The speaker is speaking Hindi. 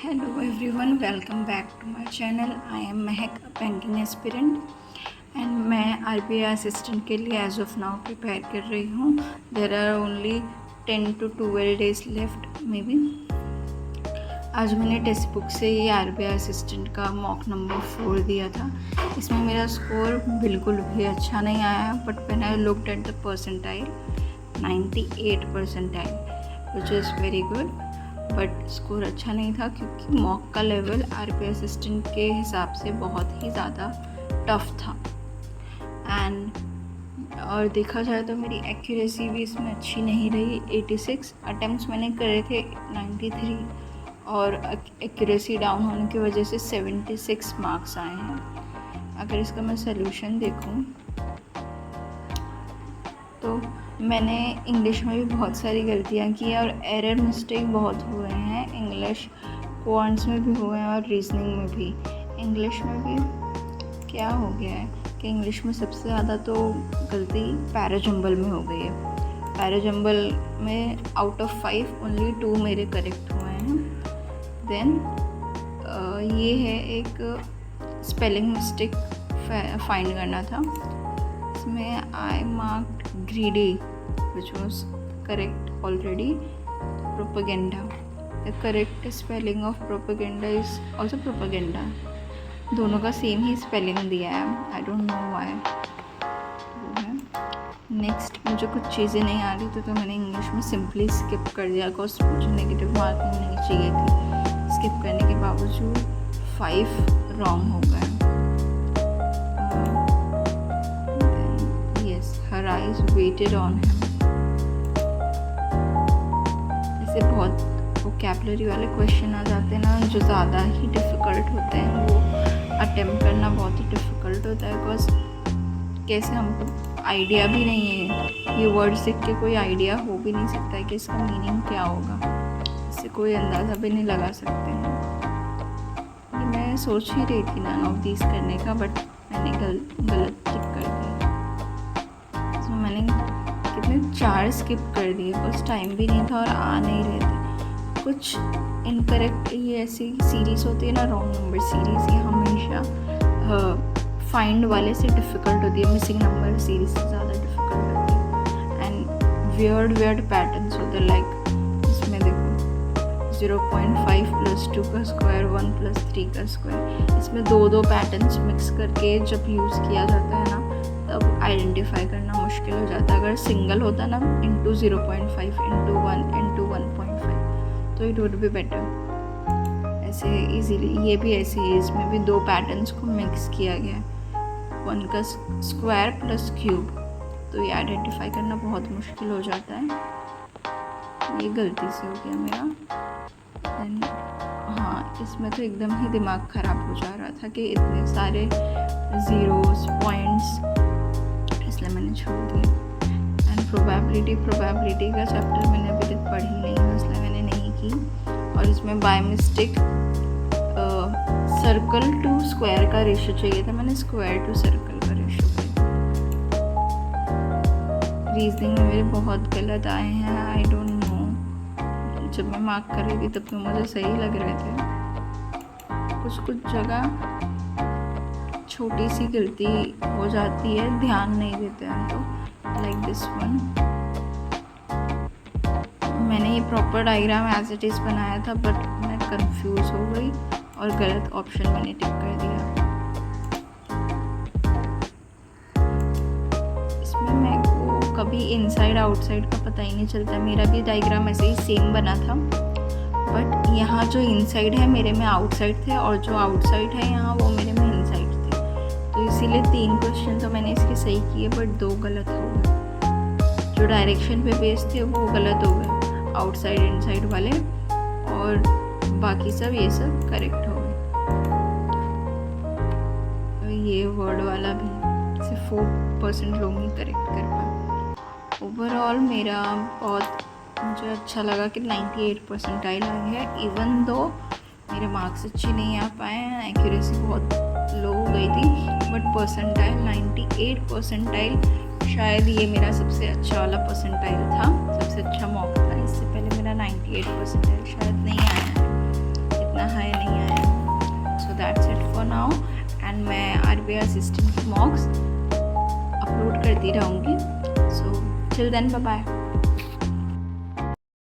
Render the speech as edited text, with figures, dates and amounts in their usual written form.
Hello everyone, welcome back to my channel. I am Mehak, a banking aspirant and मैं RBI असिस्टेंट के लिए एज ऑफ नाउ प्रिपेयर कर रही हूँ. There are only 10 to 12 days left may be. आज मैंने टेक्स्ट बुक से ये RBI असिस्टेंट का मॉक नंबर 4 दिया था. इसमें मेरा स्कोर बिल्कुल भी अच्छा नहीं आया, but when I looked at the percentile 98 percentile which is very good. But score अच्छा नहीं था क्योंकि मॉक का लेवल RBI असिस्टेंट के हिसाब से बहुत ही ज़्यादा टफ था. एंड और देखा जाए तो मेरी एक्यूरेसी भी इसमें अच्छी नहीं रही. 86 अटैम्प्ट्स मैंने करे थे, 93 और एक्यूरेसी डाउन होने की वजह से 76 मार्क्स आए हैं. अगर इसका मैं सल्यूशन देखूं तो मैंने इंग्लिश में भी बहुत सारी गलतियाँ की और एरर मिस्टेक बहुत हुए हैं. इंग्लिश क्वांट्स में भी हुए हैं और रीजनिंग में भी. इंग्लिश में भी क्या हो गया है कि इंग्लिश में सबसे ज़्यादा तो गलती पैराजंबल में हो गई है. पैराजंबल में आउट ऑफ 5 ओनली 2 मेरे करेक्ट हुए हैं. देन ये है एक स्पेलिंग मिस्टेक फाइंड करना था. इसमें आई marked greedy which was correct already. Propaganda, the correct spelling of propaganda is also propaganda. दोनों का सेम ही स्पेलिंग दिया है. I don't know why. Next मुझे कुछ चीज़ें नहीं आ रही तो मैंने इंग्लिश में सिंपली स्किप कर दिया बिकॉज मुझे नेगेटिव मार्किंग नहीं चाहिए थी. स्किप करने के बावजूद 5 रॉन्ग हो गए. Her eyes waited on him. ऐसे बहुत वोकैबुलरी वाले क्वेश्चन आ जाते हैं ना जो ज़्यादा ही डिफ़िकल्ट होते हैं. वो अटेम्प्ट करना बहुत ही डिफ़िकल्ट होता है बिकॉज कैसे हमको आइडिया भी नहीं है. ये वर्ड सीख के कोई आइडिया हो भी नहीं सकता है कि इसका मीनिंग क्या होगा. इससे कोई अंदाज़ा भी नहीं लगा सकते हैं. ये मैं सोच ही रही थी नन ऑफ दीज करने का, बट मैंने गलत टिक कर दिया. मैंने कितने 4 स्किप कर दिए बिकॉज टाइम भी नहीं था और आ नहीं रहे थे. कुछ इनकरेक्ट ये ऐसी सीरीज़ होती है ना, रॉन्ग नंबर सीरीज़, ये हमेशा फाइंड वाले से डिफ़िकल्ट होती है. मिसिंग नंबर सीरीज़ से ज़्यादा डिफ़िकल्ट होती है. एंड वियर्ड पैटर्न्स होते हैं. लाइक इसमें देखो 0.5 + 2 का स्क्वायर 1 + 3 का स्क्वायर. इसमें 2 पैटर्न्स मिक्स करके जब यूज़ किया जाता है ना तब आइडेंटिफाई करना मुश्किल हो जाता है. अगर सिंगल होता ना इंटू 0.5 इंटू 1 इंटू 1.5 तो इट वुड बी बेटर. ऐसे इजीली ये भी ऐसे ही, इसमें भी 2 पैटर्न्स को मिक्स किया गया है. 1 का स्क्वायर प्लस क्यूब, तो ये आइडेंटिफाई करना बहुत मुश्किल हो जाता है. ये गलती से हो गया मेरा. देन हाँ, इसमें तो एकदम ही दिमाग ख़राब हो जा रहा था कि इतने सारे ज़ीरोस पॉइंट्स, इसलिए मैंने छोड़ दिया. एंड प्रोबेबिलिटी का चैप्टर मैंने अभी तक पढ़ी नहीं है, इसलिए मैंने नहीं की. और इसमें by mistake circle to square का रेशो चाहिए था, मैंने स्क्वायर टू सर्कल का रेशो किया. रीजनिंग में मेरे बहुत गलत आए हैं. आई डोंट नो, जब मैं मार्क कर रही थी तब तो मुझे सही लग रहे थे. कुछ जगह छोटी सी गलती हो जाती है, ध्यान नहीं देते हैं तो. लाइक दिस वन, मैंने ये proper diagram as it is बनाया था बट मैं कंफ्यूज हो गई और गलत ऑप्शन मैंने टिक कर दिया. इसमें मेरे को कभी इनसाइड आउटसाइड का पता ही नहीं चलता. मेरा भी डायग्राम ऐसे ही सेम बना था, बट यहाँ जो इनसाइड है मेरे में आउटसाइड थे और जो आउटसाइड है यहाँ वो मेरे में इनसाइड थे. तो इसीलिए 3 क्वेश्चन तो मैंने इसके सही किए बट 2 गलत हो गए. जो डायरेक्शन पे बेस्ड थे वो गलत हो गए, आउटसाइड इनसाइड वाले, और बाकी सब ये सब करेक्ट हो गए. तो ये वर्ड वाला भी सिर्फ 4% लोग ही करेक्ट कर पाए. ओवरऑल मेरा बहुत मुझे अच्छा लगा कि 98 परसेंटाइल आ गया. इवन दो मेरे मार्क्स अच्छे नहीं आ पाए हैं, एक्यूरेसी बहुत लो हो गई थी, बट परसेंटाइल 98 परसेंटाइल शायद ये मेरा सबसे अच्छा वाला परसेंटाइल था, सबसे अच्छा मॉक था. इससे पहले मेरा 98 परसेंटाइल शायद नहीं आया है. इतना high that's it for now. And मैं RBI असिस्टेंट की मॉक्स अपलोड करती रहूँगी। So till then bye bye.